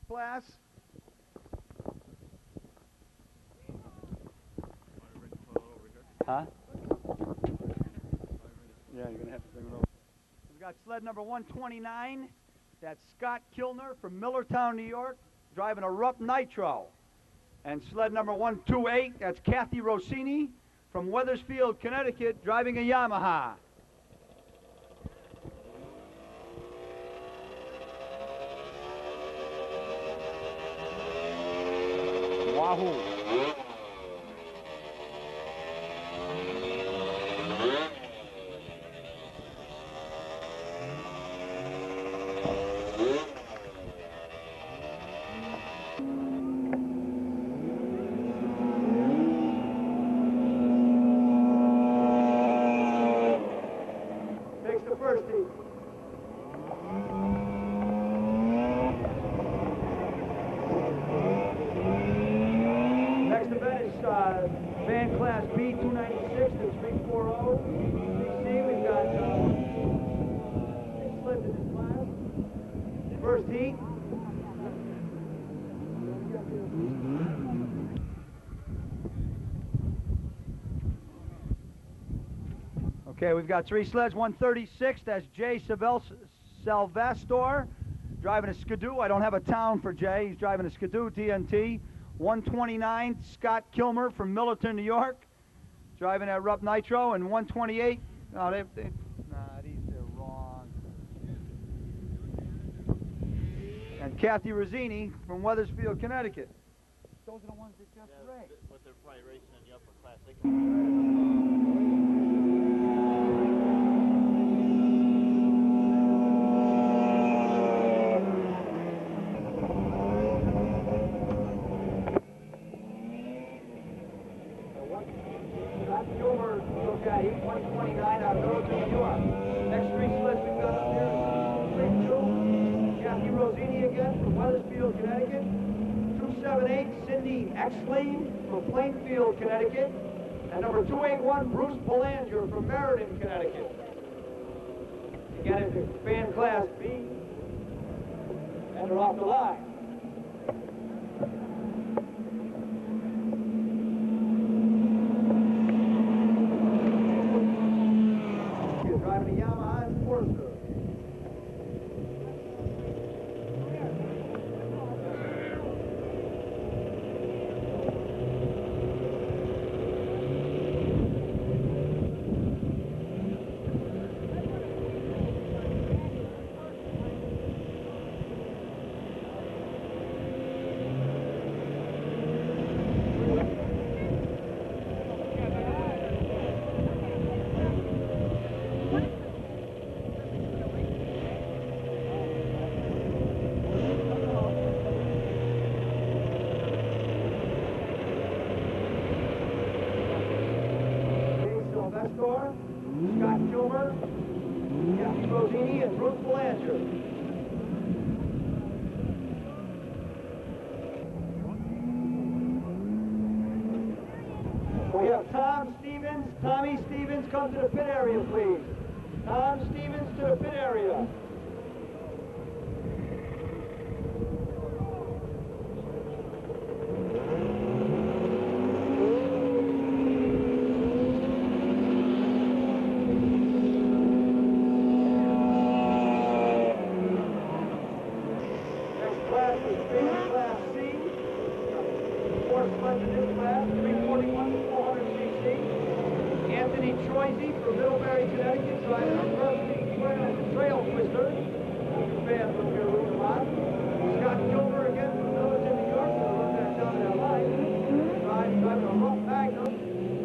class. Huh? Yeah, you're going to have to bring it over. We've got sled number 129. That's Scott Kilner from Millertown, New York, driving a Rupp Nitro. And sled number 128, that's Kathy Rossini from Wethersfield, Connecticut, driving a Yamaha. Wahoo! Takes the first heat. Next event is van class B 296 to 340 BC. We've got 6 sleds in this class. First heat. Okay, we've got 3 sleds. 136, that's Jay Salvastor, driving a Skidoo. I don't have a town for Jay. He's driving a Skidoo TNT. 129, Scott Kilmer from Millerton, New York, driving that Rupp Nitro. And 128, no, these are wrong. And Kathy Rossini from Wethersfield, Connecticut. Those are the ones that just raced. But they're probably racing in the upper class. They can... He's 129 out of Millerton, New York. Next 3 sleds we've got up there is 232, Kathy Rossini again from Wethersfield, Connecticut. 278, Cindy Exley from Plainfield, Connecticut. And number 281, Bruce Belanger from Meriden, Connecticut. Again, it's van class B. And they're off the line. Driving a Yamaha and Forester. Scott Kilmer, Kathy Rossini, and Bruce Belanger. We have Tom Stevens. Tommy Stevens, come to the pit area, please. Tom Stevens to the pit area. From Middlebury, Connecticut, driving a Rusty Trail Twister. Fan from here, Scott Kilmer again from Millerton, New York. Gonna run that down that line. Driving a Rupp Magnum.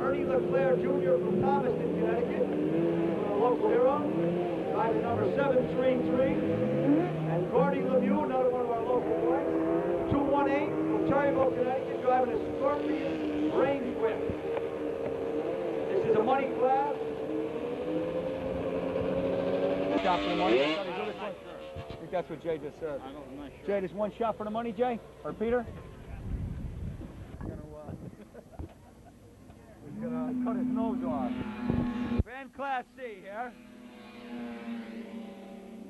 Ernie LeClaire Jr. from Thomaston, Connecticut. A local hero. Driving number 733. And Gordy Lemieux, another one of our local boys. 218 from Terryville, Connecticut, driving a Scorpion Range Whip. This is a money class. Shot for the money. I think that's what Jay just said. I'm not sure. Jay, just one shot for the money, Jay? Or Peter? He's gonna cut his nose off. Van Class C here.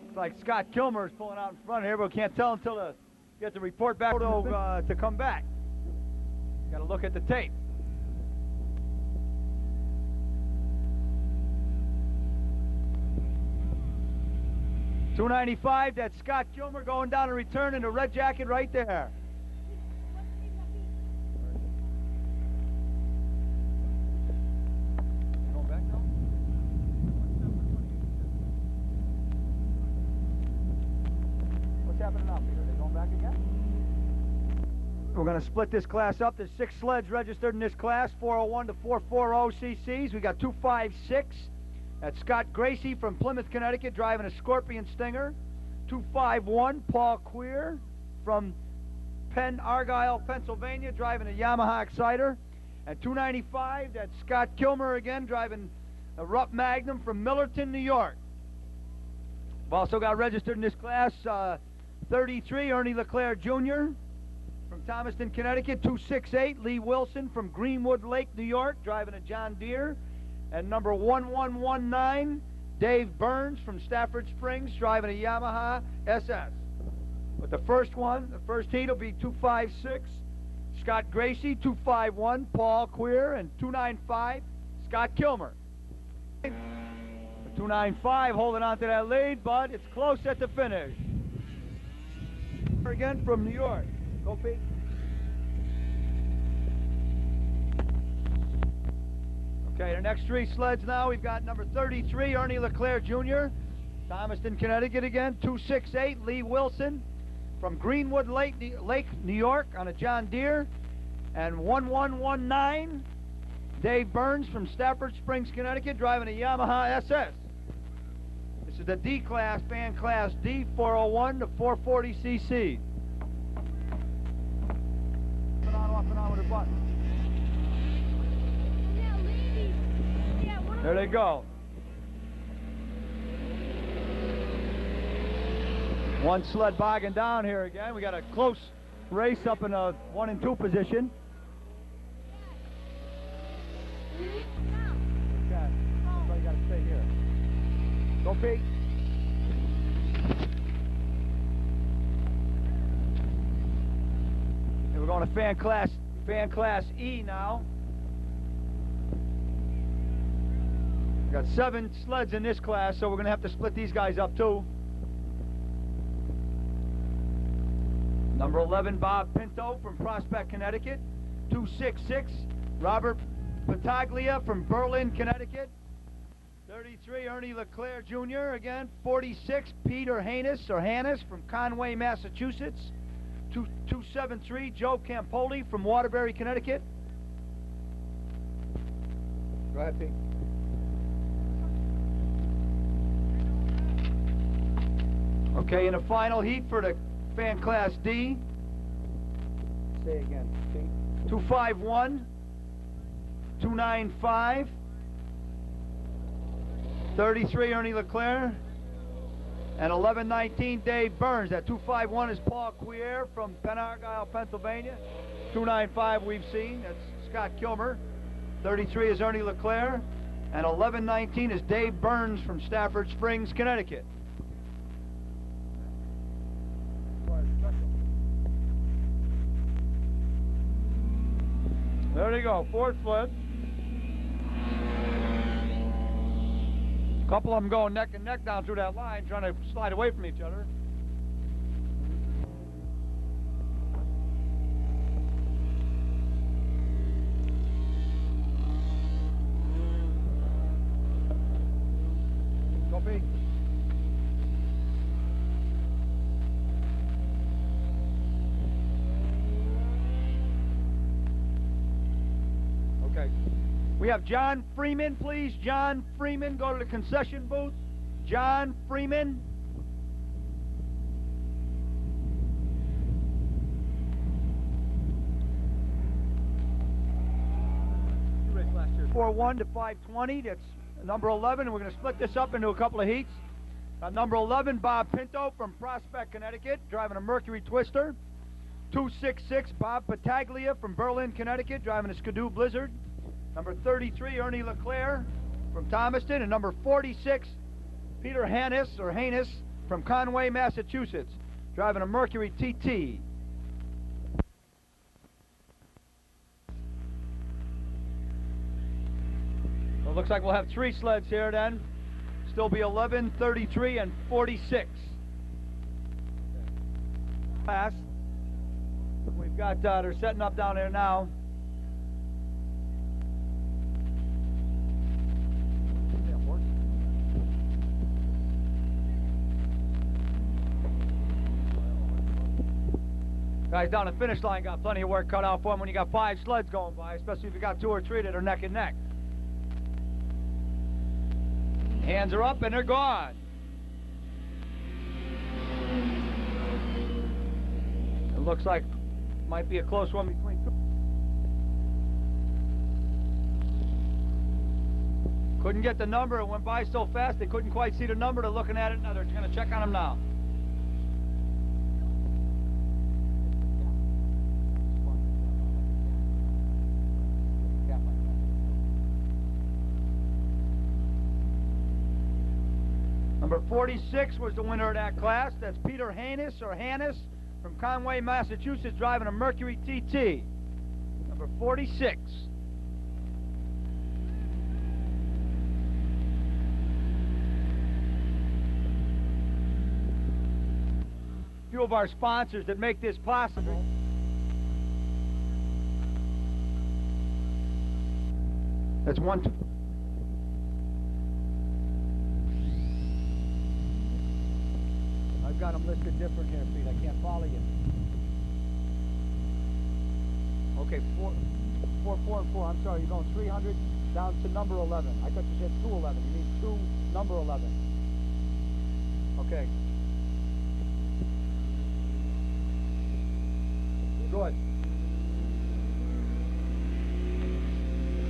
Looks like Scott Kilmer is pulling out in front here, but we can't tell until the get the report back to come back. Got to look at the tape. .295, that's Scott Kilmer going down and return in the red jacket right there. Going back now? What's happening now, Peter? Are they going back again? We're going to split this class up. There's 6 sleds registered in this class, 401 to 440 cc's. We got 256. That's Scott Gracie from Plymouth, Connecticut, driving a Scorpion Stinger. 251, Paul Queer from Penn Argyle, Pennsylvania, driving a Yamaha Exciter. And 295, that's Scott Kilmer again, driving a Rupp Magnum from Millerton, New York. We've also got registered in this class 33, Ernie LeClaire Jr. from Thomaston, Connecticut. 268, Lee Wilson from Greenwood Lake, New York, driving a John Deere. And number 1119, Dave Burns from Stafford Springs, driving a Yamaha SS. But the first heat will be 256, Scott Gracie, 251, Paul Queer, and 295, Scott Kilmer. 295 holding on to that lead, but it's close at the finish. Again from New York. Go, Pete. Okay, the next 3 sleds now, we've got number 33, Ernie LeClaire Jr., Thomaston, Connecticut again. 268, Lee Wilson from Greenwood Lake, New York, on a John Deere. And 1119, Dave Burns from Stafford Springs, Connecticut, driving a Yamaha SS. This is the D class, fan class D, 401 to 440 cc. Off and on with the button. There they go. One sled bogging down here again. We got a close race up in a 1 and 2 position. Okay, everybody got to stay here. Go, Pete. And we're going to fan class E now. We got 7 sleds in this class, so we're going to have to split these guys up too. Number 11, Bob Pinto from Prospect, Connecticut. 266, Robert Battaglia from Berlin, Connecticut. 33, Ernie LeClaire Jr. again. 46, Peter Hannes from Conway, Massachusetts. 273, Joe Campoli from Waterbury, Connecticut. Go ahead, Pete. Okay, in the final heat for the fan class D. Say again, Pete. 251, 295, 33, Ernie LeClaire, and 1119, Dave Burns. That 251 is Paul Queer from Penn Argyle, Pennsylvania. 295 we've seen, that's Scott Kilmer. 33 is Ernie LeClaire, and 1119 is Dave Burns from Stafford Springs, Connecticut. There they go, 4 sleds. A couple of them going neck and neck down through that line, trying to slide away from each other. Go, Pete. Okay. We have John Freeman, please. John Freeman, go to the concession booth. John Freeman. You raced last year. 401 to 520, that's number 11, and we're going to split this up into a couple of heats. Number 11, Bob Pinto from Prospect, Connecticut, driving a Mercury Twister. 266, Bob Battaglia from Berlin, Connecticut, driving a Skidoo Blizzard. Number 33, Ernie LeClaire from Thomaston. And number 46, Peter Hannes from Conway, Massachusetts, driving a Mercury TT. looks like we'll have 3 sleds here then. Still be 11, 33, and 46. Pass. We've got, they're setting up down there now. Guys down the finish line got plenty of work cut out for them when you got 5 sleds going by, especially if you got 2 or 3 that are neck and neck. Hands are up and they're gone. It looks like might be a close one between 2. Couldn't get the number. It went by so fast they couldn't quite see the number. They're looking at it now. They're going to check on them now. Number 46 was the winner of that class. That's Peter Hannis from Conway, Massachusetts, driving a Mercury TT. Number 46. A few of our sponsors that make this possible. That's one. I've got them listed different here, Pete. I can't follow you. Okay, 4, 4. I'm sorry, you're going 300 down to number 11. I thought you said 211. You need 2, number 11. Okay. Good.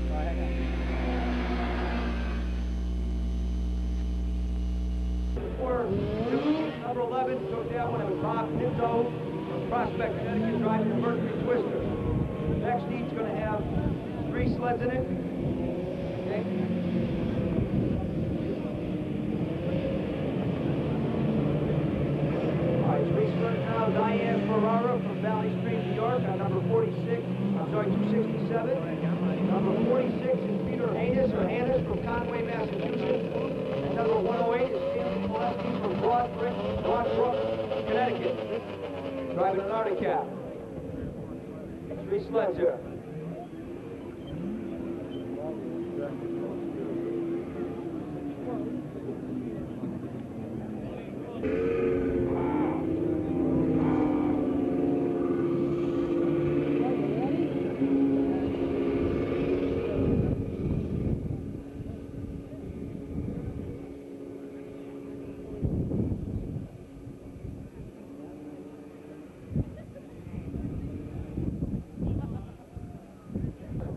All right, hang on. Number 11 took that one. It was Rob Pinto from Prospect, Connecticut, driving the Mercury Twister. Next heat's going to have 3 sleds in it. Okay. All right, 3 sleds now. Diane Ferrara from Valley Stream, New York, on number 46. I'm sorry, 267. Number 46 is Peter Hannis from Conway, Massachusetts. And number 108 is from Broadbrook, Connecticut, driving an Arctic Cat. 3 sleds here.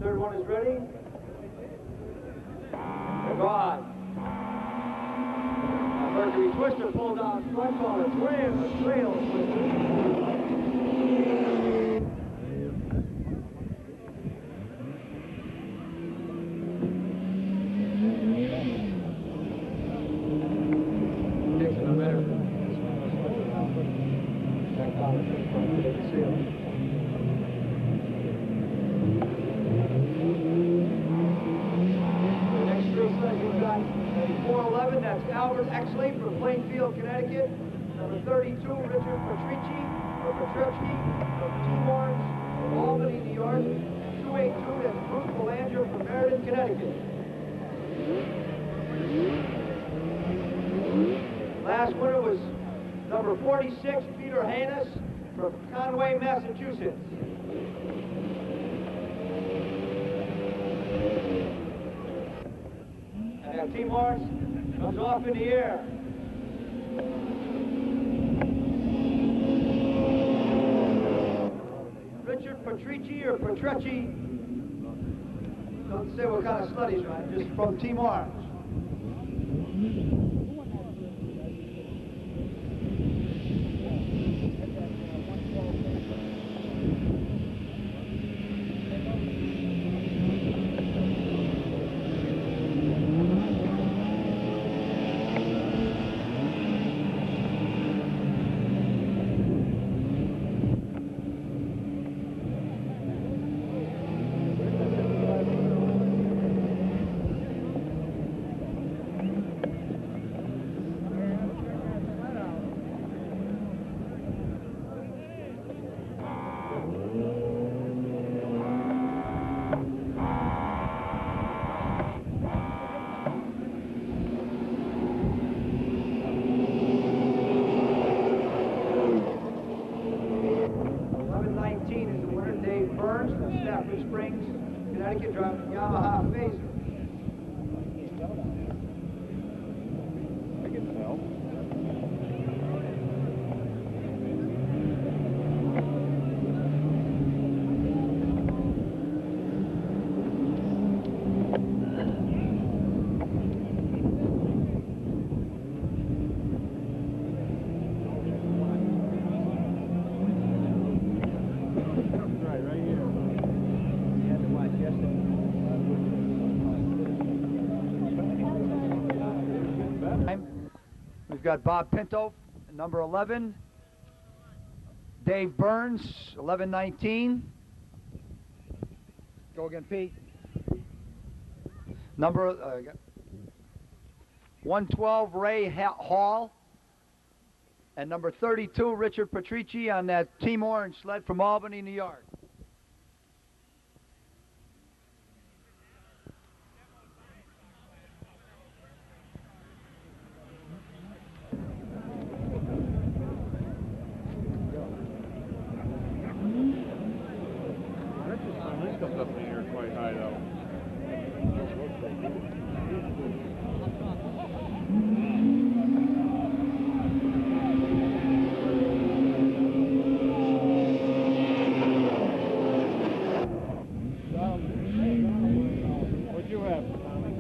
Third one is ready. They're gone. Mercury Twister pulled out front on a trail twister. Takes it a minute. Check out the seal. We've got 411, that's Albert Exley from Plainfield, Connecticut. Number 32, Richard Petrucci from T-Marns from Albany, New York. 282, that's Bruce Belanger from Meriden, Connecticut. Last winner was number 46, Peter Hannis from Conway, Massachusetts. That T-Mars comes off in the air. Richard Petrucci or Petrucci, don't say what kind of sled he's riding, just from T-Mars. Dave Burns from Stafford Springs, Connecticut, driving a Yamaha Phaser. I can tell. We've got Bob Pinto, number 11. Dave Burns, 1119. Go again, Pete. Number 112, Ray Hall. And number 32, Richard Patrici on that Team Orange sled from Albany, New York. Comes up in the air quite high though. What'd you have, Tommy?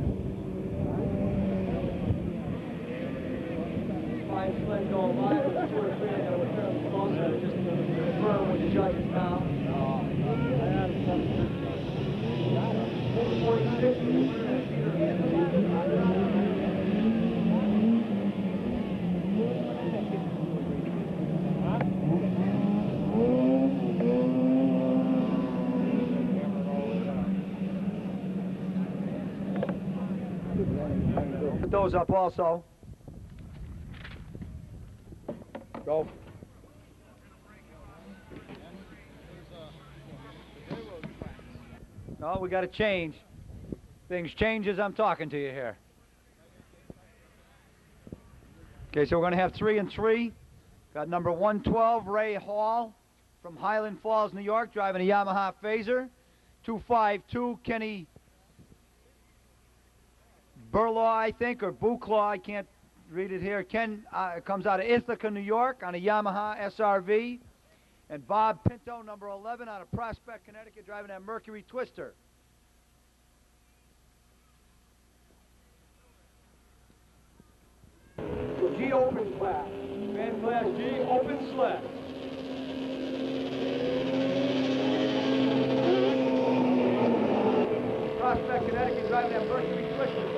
Five sleds going by with 2 or 3 that were fairly close. So just confirm with the judges now. 46. Put those up also. Go. No, we got to change. Things change as I'm talking to you here. Okay, so we're going to have 3 and 3. Got number 112, Ray Hall from Highland Falls, New York, driving a Yamaha Phaser. 252, Kenny Burlaw, I think, or Buclaw, I can't read it here. Ken comes out of Ithaca, New York, on a Yamaha SRV. And Bob Pinto, number 11, out of Prospect, Connecticut, driving that Mercury Twister. G Open class. Fan class G Open sled. Prospect, Connecticut, driving that Mercury Twister.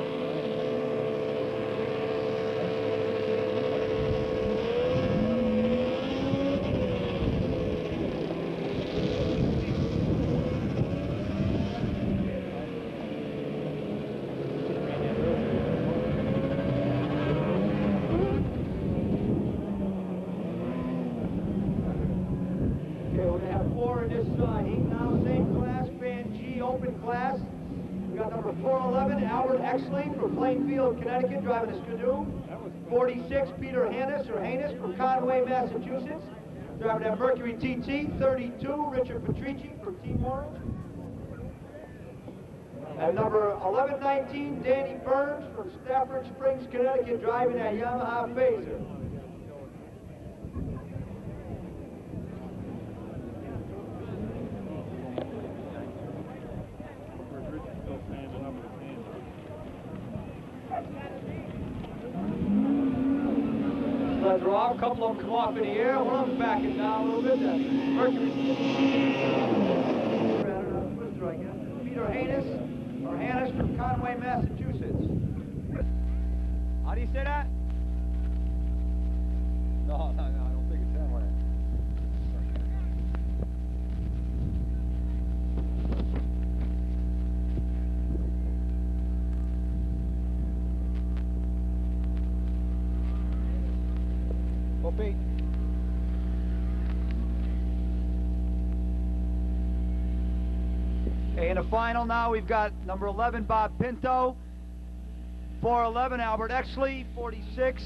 Class. We got number 411, Albert Exley from Plainfield, Connecticut, driving a Skidoo. 46, Peter Hannes from Conway, Massachusetts, driving that Mercury TT. 32, Richard Patrici from Team Orange. And number 1119, Danny Burns from Stafford Springs, Connecticut, driving that Yamaha Phaser. Sleds are off, a couple of them come off in the air, one of them backing down a little bit. That's Mercury. Twister, I guess. Peter Hannes from Conway, Massachusetts. How do you say that? No, I don't think it's that way. Go, Pete. Okay, in the final now, we've got number 11, Bob Pinto, 411, Albert Exley, 46,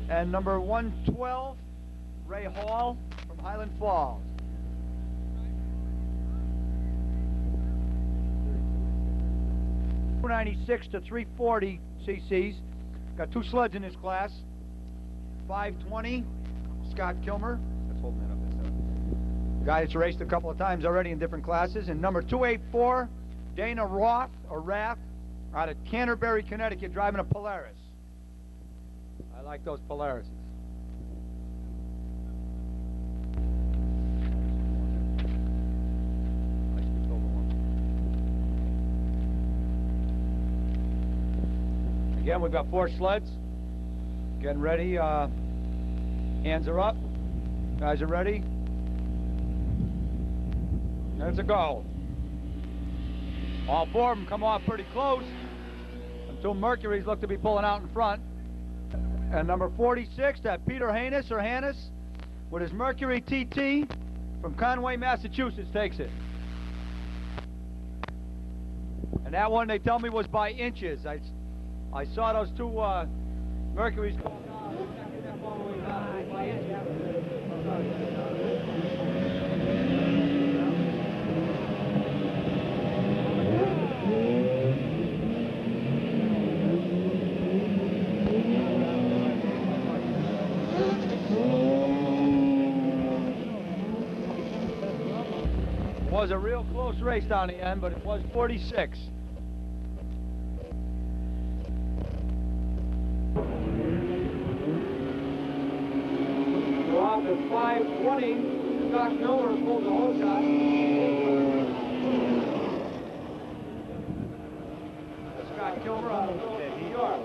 and number 112, Ray Hall from Highland Falls. 296 to 340 cc's. Got 2 sleds in this class. 520, Scott Kilmer. Let's hold that up. Guy that's raced a couple of times already in different classes. And number 284, Dana Roth, or Rath, out of Canterbury, Connecticut, driving a Polaris. I like those Polarises. Again, we've got 4 sleds. Getting ready. Hands are up. Guys are ready. There's a go. All 4 of them come off pretty close until Mercury's look to be pulling out in front. And number 46, that Peter Hannes, or Hannes, with his Mercury TT from Conway, Massachusetts, takes it. And that one, they tell me, was by inches. I saw those 2 Mercury's go down by inches. It was a real close race down the end, but it was 46. We're off at 520. Scott Miller pulled the whole shot. Scott Kilmer out of New York.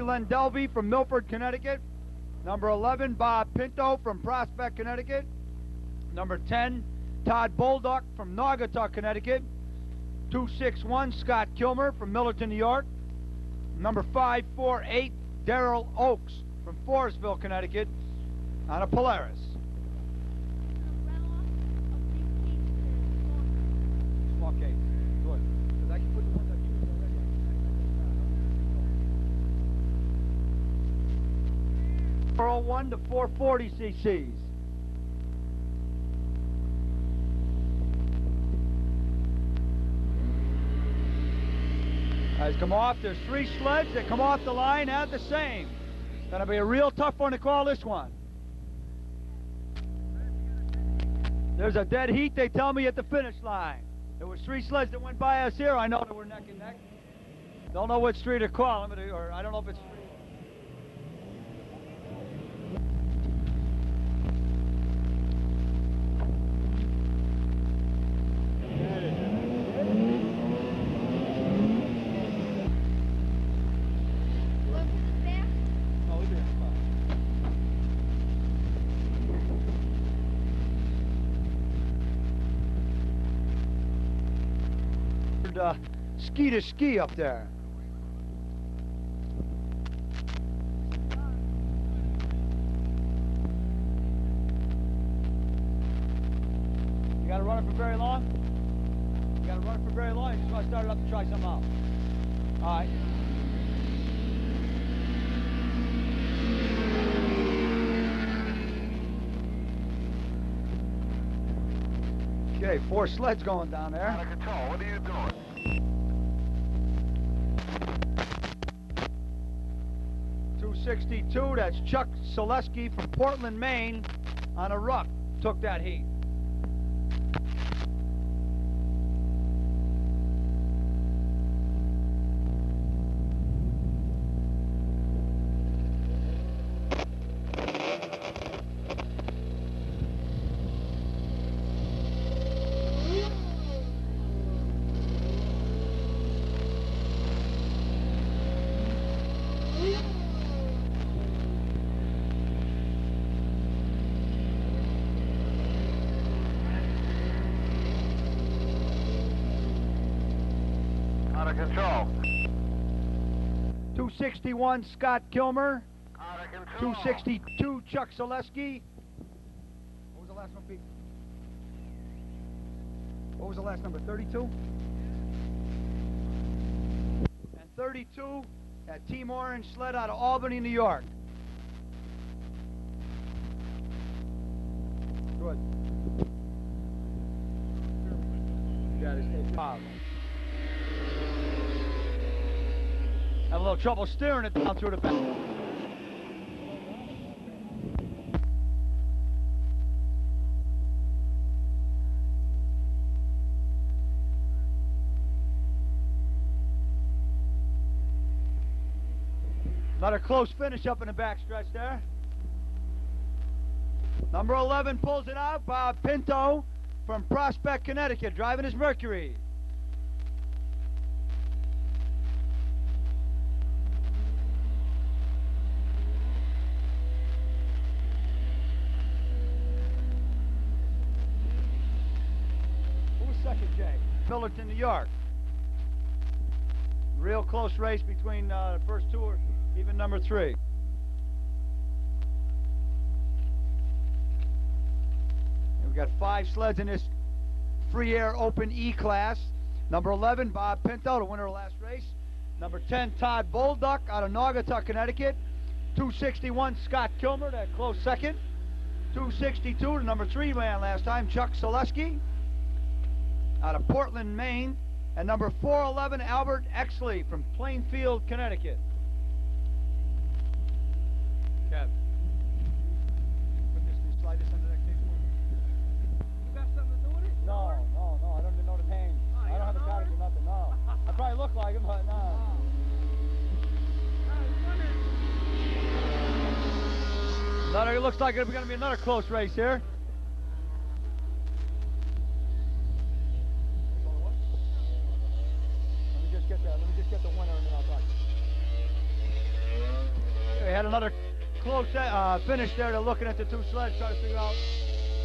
Len Delvey from Milford, Connecticut. Number 11, Bob Pinto from Prospect, Connecticut. Number 10, Todd Bolduck from Naugatuck, Connecticut. 261, Scott Kilmer from Millerton, New York. Number 548, Daryl Oakes from Forestville, Connecticut, on a Polaris. Small case. Good. Because I can put the ones I've used already. 401 to 440 cc's. As come off, there's 3 sleds that come off the line at the same. Gonna be a real tough one to call this one. There's a dead heat, they tell me, at the finish line. There was 3 sleds that went by us here. I know they were neck and neck. Don't know which 3 to call, or I don't know if it's 3. Ski to ski up there. You gotta run it for very long? You gotta run it for very long? You just want to start it up and try something out? Alright. Okay, 4 sleds going down there. Out of control, what are you doing? 262, that's Chuck Selesky from Portland, Maine, on a ruck. Took that heat. Out of control. 261, Scott Kilmer. Out of control. 262, Chuck Selesky. What was the last one, Pete? What was the last number, 32? And 32, that Team Orange sled out of Albany, New York. Good. Yeah, it's powerful. Have a little trouble steering it down through the back. Another close finish up in the back stretch there. Number 11 pulls it out. Bob Pinto from Prospect, Connecticut, driving his Mercury. Second, Jay. Millerton, New York. Real close race between the first 2 or even number 3. And we've got 5 sleds in this free air open E class. Number 11, Bob Pinto, the winner of last race. Number 10, Todd Bolduck out of Naugatuck, Connecticut. 261, Scott Kilmer, that close second. 262, the number 3 man last time, Chuck Selesky out of Portland, Maine, and number 411, Albert Exley from Plainfield, Connecticut. Kev, slide this under that cable. You got something to do with it? No, I don't even know the name. Oh, I don't have a card or nothing, no. I probably look like him, but no. It looks like it's going to be another close race here. Let me just get the winner and then I'll talk. We had another close finish there. They're looking at the two sleds, trying to figure out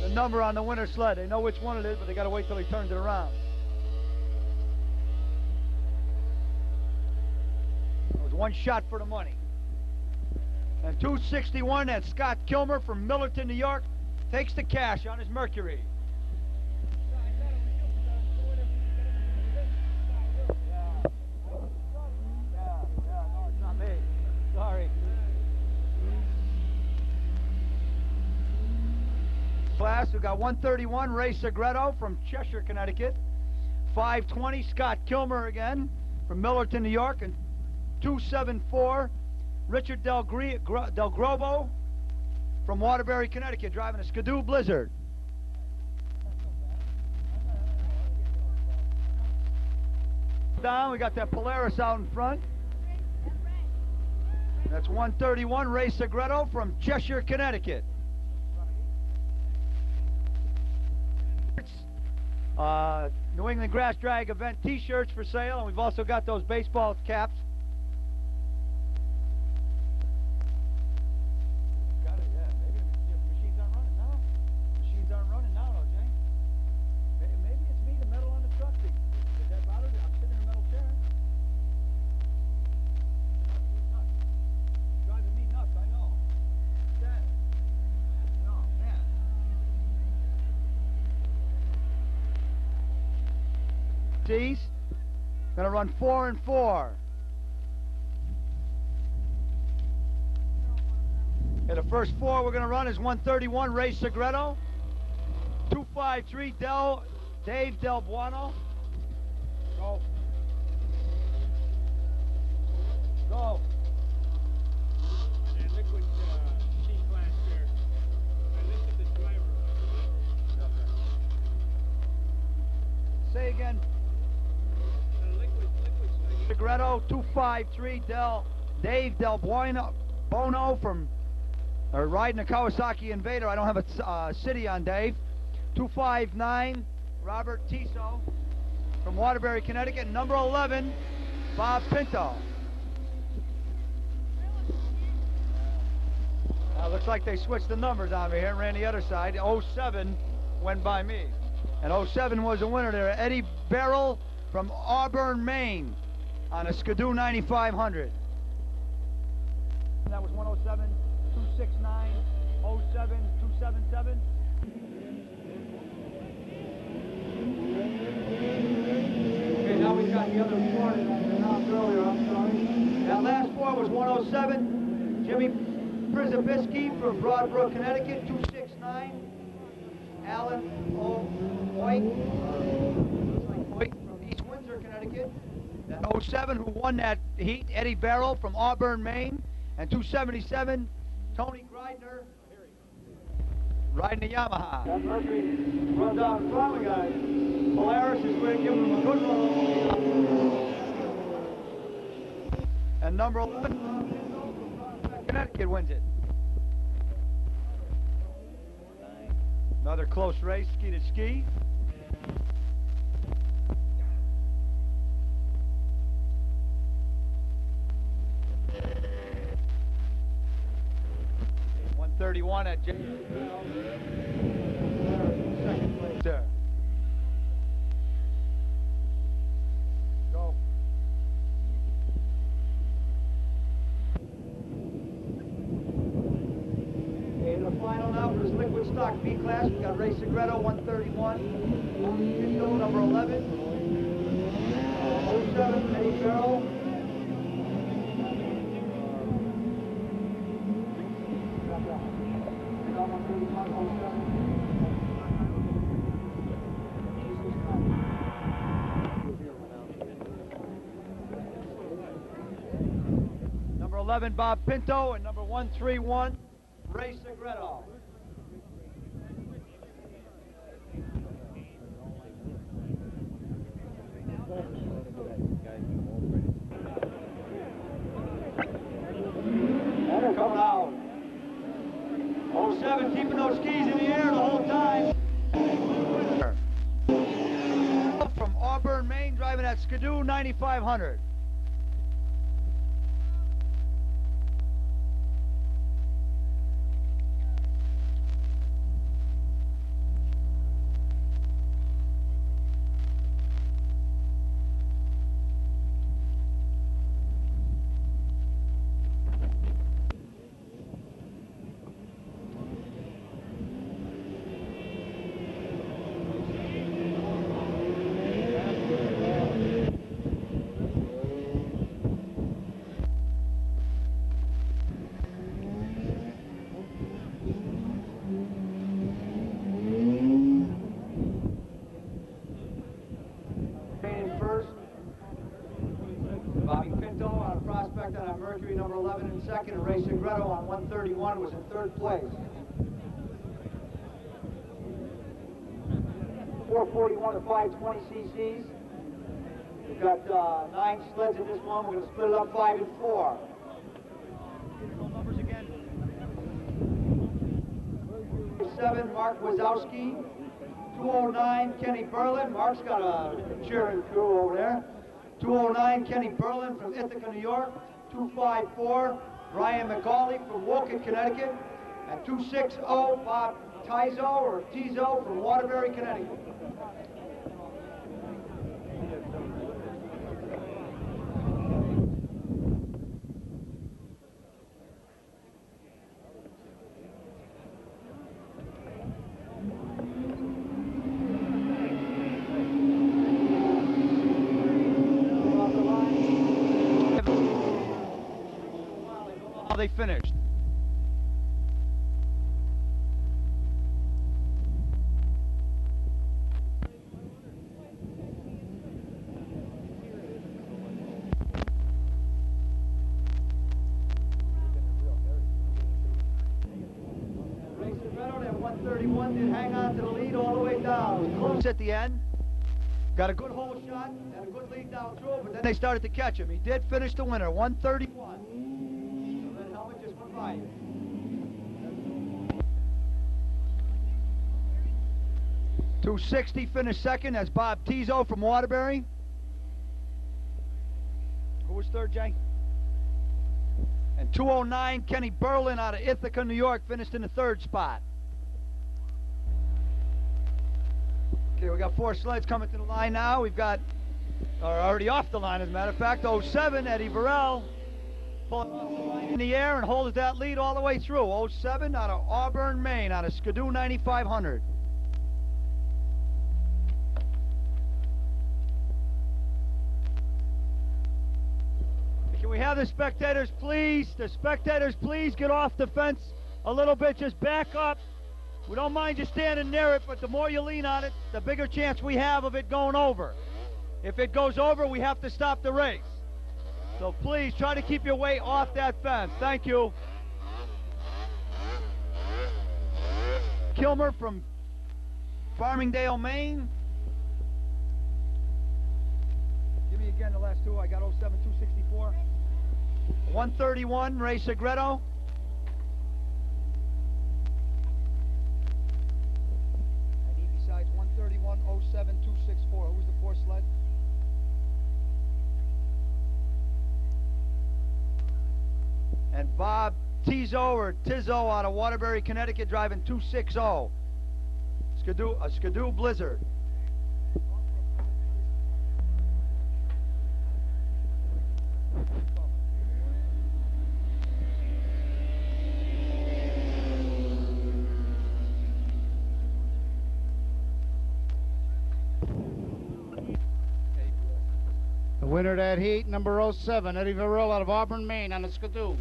the number on the winner's sled. They know which one it is, but they got to wait till he turns it around. It was one shot for the money. And 261, that's Scott Kilmer from Millerton, New York, takes the cash on his Mercury. No, it's not me. Sorry. Class, we got 131, Ray Segreto from Cheshire, Connecticut. 520, Scott Kilmer again from Millerton, New York. And 274, Richard Del Grobo from Waterbury, Connecticut, driving a Skidoo Blizzard. Down, we got that Polaris out in front. That's 131, Ray Segreto from Cheshire, Connecticut. New England Grass Drag event t-shirts for sale, and we've also got those baseball caps. Got it, yeah. Maybe the machines aren't running now. Machines aren't running now, though, Jane. Maybe it's me, the metal on the truck. Does that bother you? I'm sitting in a metal chair. Driving me nuts, I know. Dad. No, man. T's. Gonna run 4 and 4. And the first 4 we're gonna run is 131, Ray Segreto. 253, Dave Del Buono. Go. Go. And liquid C-class there. I lifted the driver. Say again. Liquid. Segreto, 253, Dave Del Bono from riding a Kawasaki Invader. I don't have a city on Dave. 259, Robert Tiso from Waterbury, Connecticut. Number 11, Bob Pinto. Looks like they switched the numbers on me here and ran the other side. 07 went by me. And 07 was the winner there. Eddie Barrell from Auburn, Maine on a Skidoo 9500. That was 107, 269, 07, 277. Okay, now we've got the other 4 that I announced earlier, I'm sorry. That last 4 was 107, Jimmy Przybisky from Broadbrook, Connecticut, 269, Alan Oik from East Windsor, Connecticut. That 07 who won that heat, Eddie Barrell from Auburn, Maine. And 277, Tony Greidner, riding a Yamaha. That Mercury runs out in front of the guys. Polaris is going to give him a good run. And number 11, Connecticut wins it. Another close race, ski to ski. .31 at second place there. Go. Okay, the final now for this liquid stock B class. We got Ray Segreto, 131. Pinto, number 11. 07, Eddie Barrell. Number 11, Bob Pinto, and number 131, Ray Segreto. They're coming out. 07 keeping those skis in the air the whole time. From Auburn, Maine, driving that Skidoo 9500. respect on our Mercury number 11 in second, and Ray Segreto on 131 was in third place. 441 to 520 cc's. We've got 9 sleds in this one. We're going to split it up 5 and 4. Numbers again. 7, Mark Wazowski. 209, Kenny Berlin. Mark's got a cheering crew over there. 209, Kenny Berlin from Ithaca, New York. 254, Brian McCauley from Woken, Connecticut. And 260, Bob Tizo from Waterbury, Connecticut. They finished. Ray Segreto at 131 did hang on to the lead all the way down. It was close at the end. Got a good hole shot and a good lead down through, but then they started to catch him. He did finish the winner, 131. 260 finished second. That's Bob Tizo from Waterbury. Who was third, Jay? And 209, Kenny Berlin out of Ithaca, New York, finished in the third spot. Okay, we got 4 sleds coming to the line now. We've got, already off the line as a matter of fact, 07, Eddie Burrell. Pulling off the line in the air and holds that lead all the way through. 07 out of Auburn, Maine, out of Skidoo 9500. Can we have the spectators please get off the fence a little bit, just back up. We don't mind you standing near it, but the more you lean on it, the bigger chance we have of it going over. If it goes over, we have to stop the race. So please try to keep your weight off that fence. Thank you. Kilmer from Farmingdale, Maine. Give me again the last 2. I got 07, 264. 131, Ray Segreto. I need besides 131, 07, 264. Who was the 4th sled? And Bob Tizo or Tizzo out of Waterbury, Connecticut, driving 260. A Skidoo Blizzard. The winner of that heat, number 07, Eddie Burrell out of Auburn, Maine, on the Skidoo.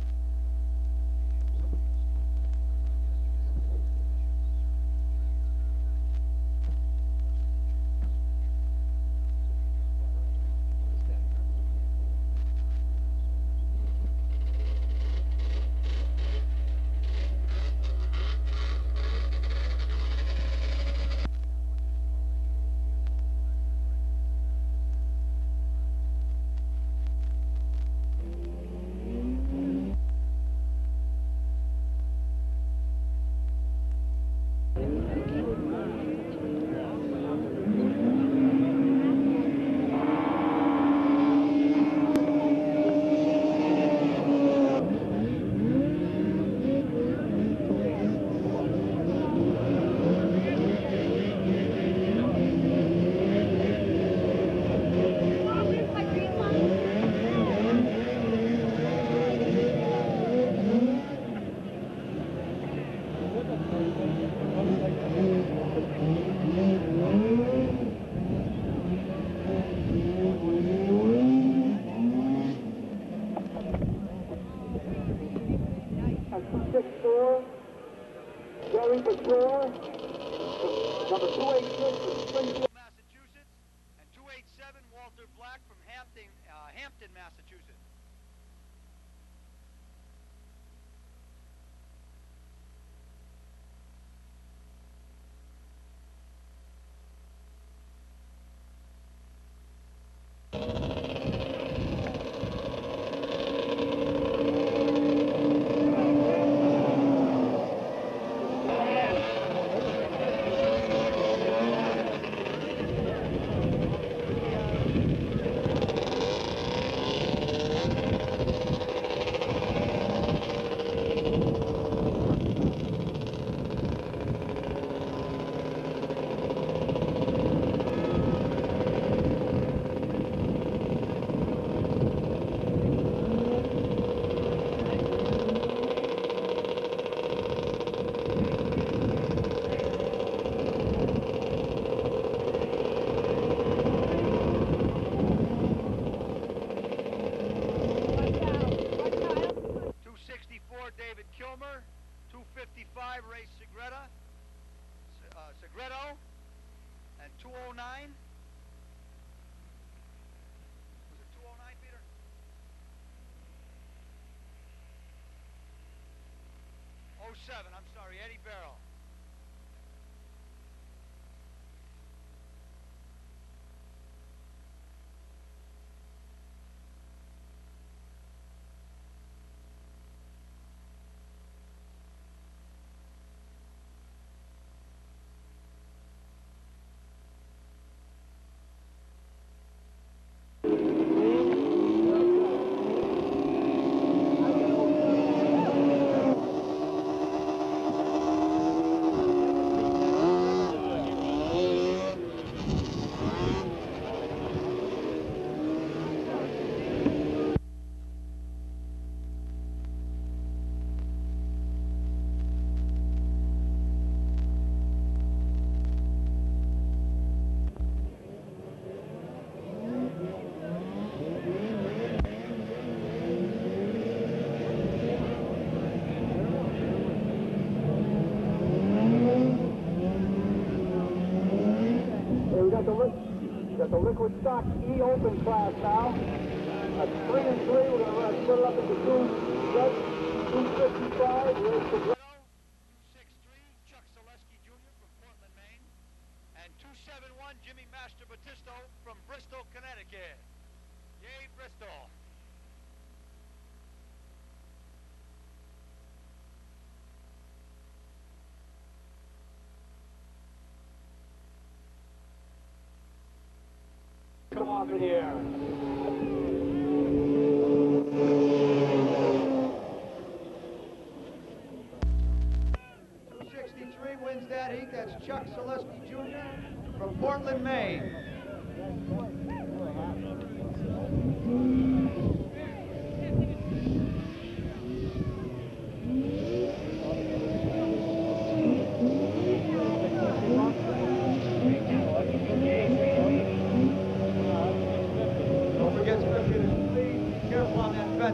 Number 286 from Springfield, Massachusetts, and 287 Walter Black from Hampton, Massachusetts. 255 Ray Segreto, and 209. Was it 209, Peter? '07, I'm sorry, Eddie Barrel. Got the liquid stock E open class now. That's 3 and 3. We're going to split it up into 2 sets. 255. Ray Segreto. 263 Chuck Zaleski Jr. from Portland, Maine, and 271 Jimmy Master Batisto from Bristol, Connecticut. Yay, Bristol! Come off in here. .263 wins that heat. That's Chuck Zaleski Jr. from Portland, Maine.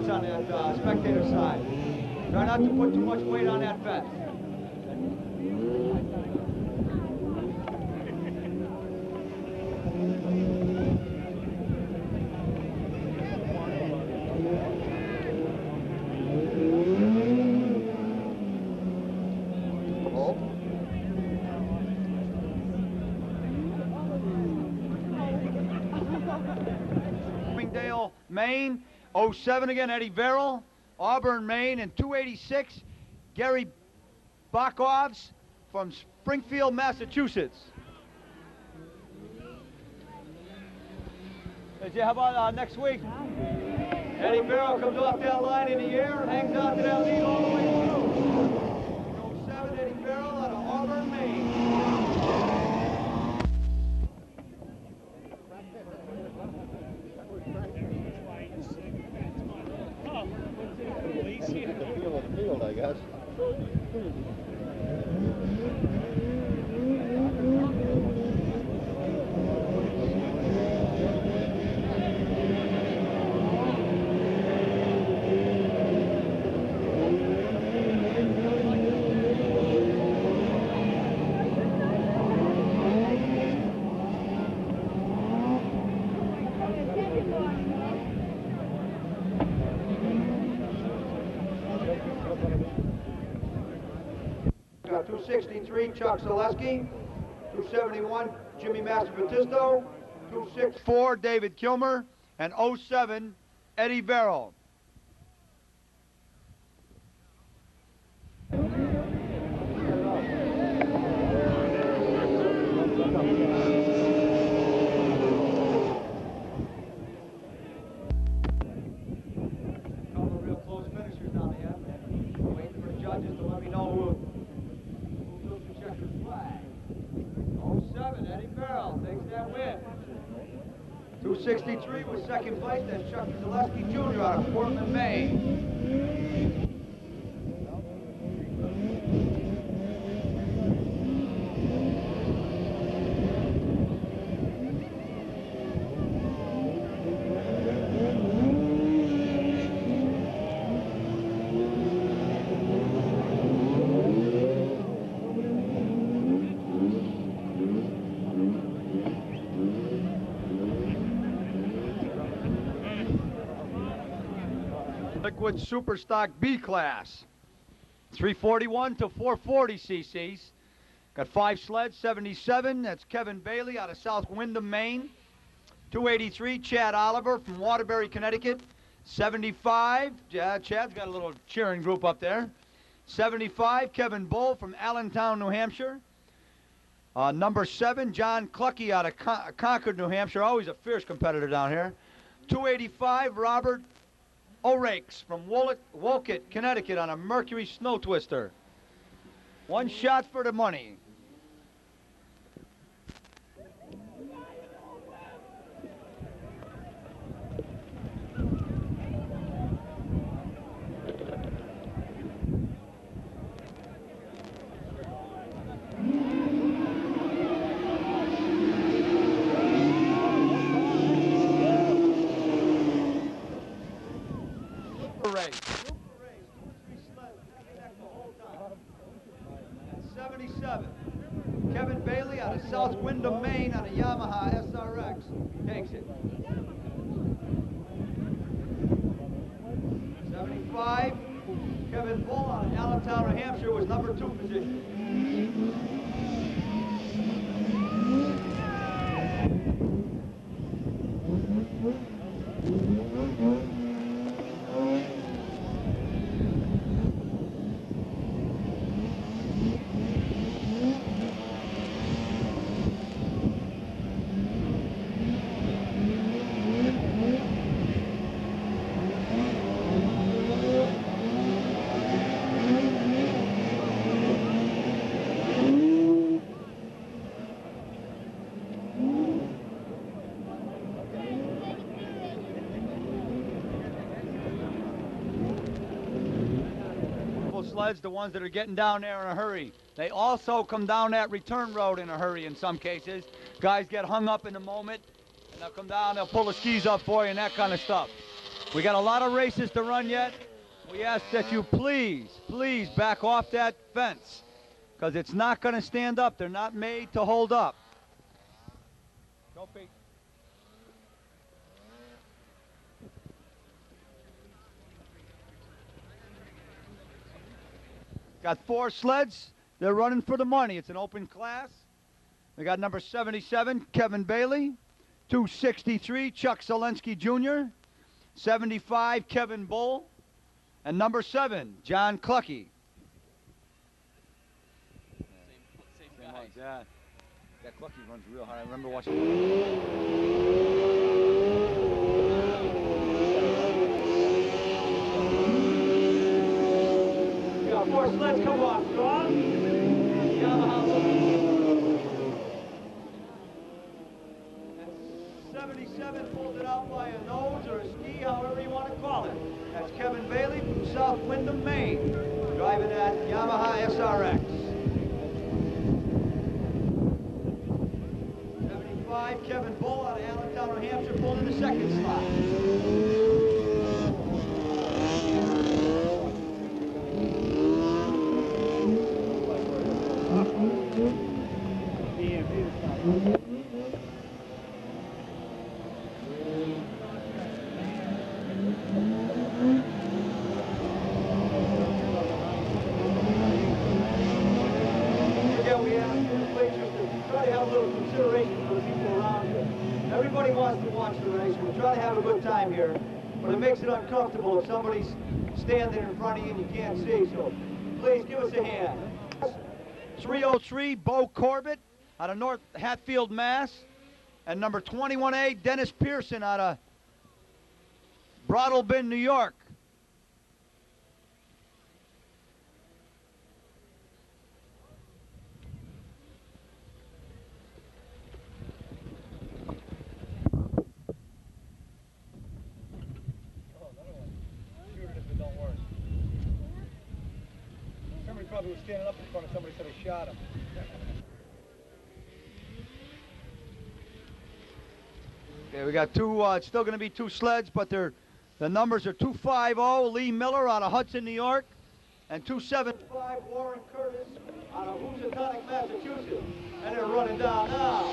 On that spectator side. Try not to put too much weight on that fence. Bloomingdale, Maine. '07 again, Eddie Verrill. Auburn, Maine, and 286, Gary Bakovs from Springfield, Massachusetts. How about next week? Eddie Verrill comes off that line in the air, hangs out to that lead all the way through. '07, Eddie Verrill out of Auburn, Maine. The field, I guess. Got 263 Chuck Zaleski, 271 Jimmy Master Batisto, 264 David Kilmer, and '07 Eddie Verrill. Couple of real close finishers down here. Waiting for the judges to let me know who took the checkered flag. '07 Eddie Verrill takes that win. 263 was second place. That's Chuck Zaleski Jr. out of Portland, Maine. Fleetwood Superstock B class. 341 to 440 cc's. Got 5 sleds, 77. That's Kevin Bailey out of South Windham, Maine. 283, Chad Oliver from Waterbury, Connecticut. 75, Chad's got a little cheering group up there. 75, Kevin Bull from Allentown, New Hampshire. Number 7, John Clucky out of Concord, New Hampshire. Always a fierce competitor down here. 285, Robert O'Rakes from Wolcott, Connecticut on a Mercury Snow Twister. 1 shot for the money. Kevin Bailey out of South Windham, Maine on a Yamaha SRX. Takes it. 75, Kevin Bull out of Allentown, New Hampshire was number 2 position. Sleds, the ones that are getting down there in a hurry. They also come down that return road in a hurry in some cases. Guys get hung up in the moment, and they'll come down, they'll pull the skis up for you and that kind of stuff. We got a lot of races to run yet. We ask that you please back off that fence, because it's not going to stand up. They're not made to hold up. Go, Pete. Got 4 sleds. They're running for the money. It's an open class. We got number 77, Kevin Bailey. 263, Chuck Zelensky Jr. 75, Kevin Bull. And number 7, John Clucky. Same guy. Yeah. That Clucky runs real hard. I remember watching. 4 sleds come off, John. Yamaha. And 77 pulls it out by a nose or a ski, however you want to call it. That's Kevin Bailey from South Windham, Maine, driving that Yamaha SRX. 75, Kevin Bull out of Allentown, New Hampshire, pulling in the 2nd slot. Everybody wants to watch the race. We try to have a good time here, but it makes it uncomfortable if somebody's standing in front of you and you can't see, so please give us a hand. 303, Bo Corbett out of North Hatfield, Mass. And number 21A, Dennis Pearson out of Brattlebin, New York. Probably was standing up in front of somebody, so they shot him. Okay, we got 2, it's still going to be 2 sleds, but the numbers are 250, Lee Miller out of Hudson, New York, and 275, Warren Curtis out of Housatonic, Massachusetts. And they're running down now.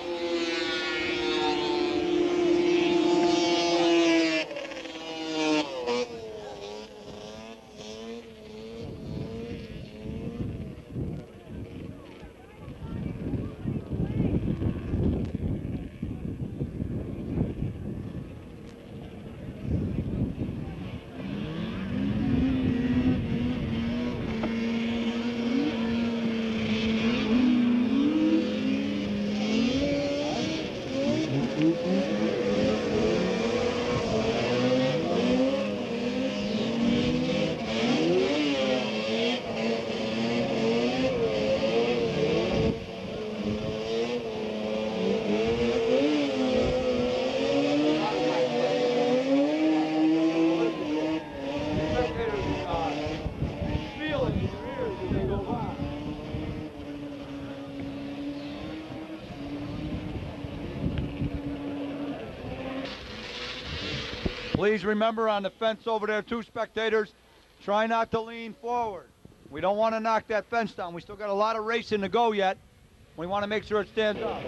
Please remember on the fence over there, too, spectators, try not to lean forward. We don't want to knock that fence down. We still got a lot of racing to go yet. We want to make sure it stands up.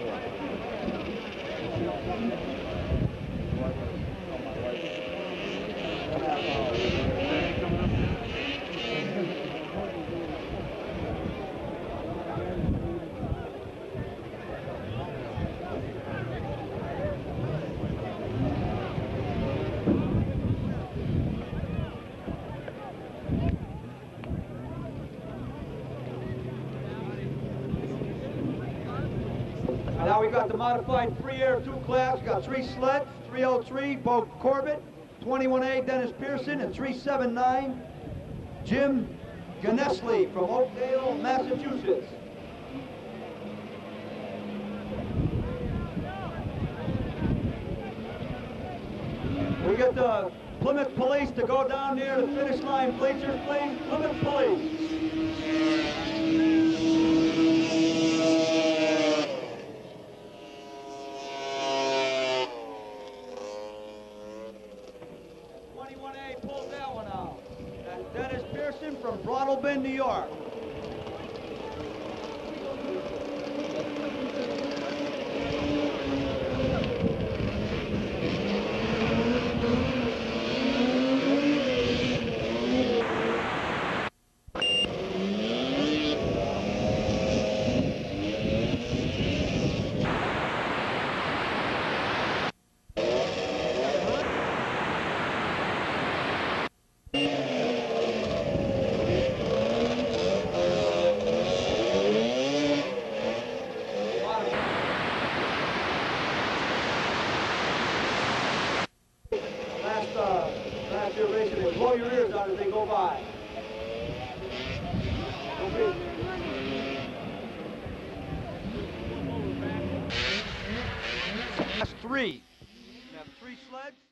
Now we got the modified free air 2 class. We got 3 sleds, 303, Bo Corbett, 21A, Dennis Pearson, and 379, Jim Gannesley from Oakdale, Massachusetts. We get the Plymouth Police to go down near the finish line bleachers, please. Plymouth Police. Pulled that one out. That's Dennis Pearson from Brattlebin, New York. Last year racing, they blow your ears out as they go by. Okay. That's 3. We have 3 sleds.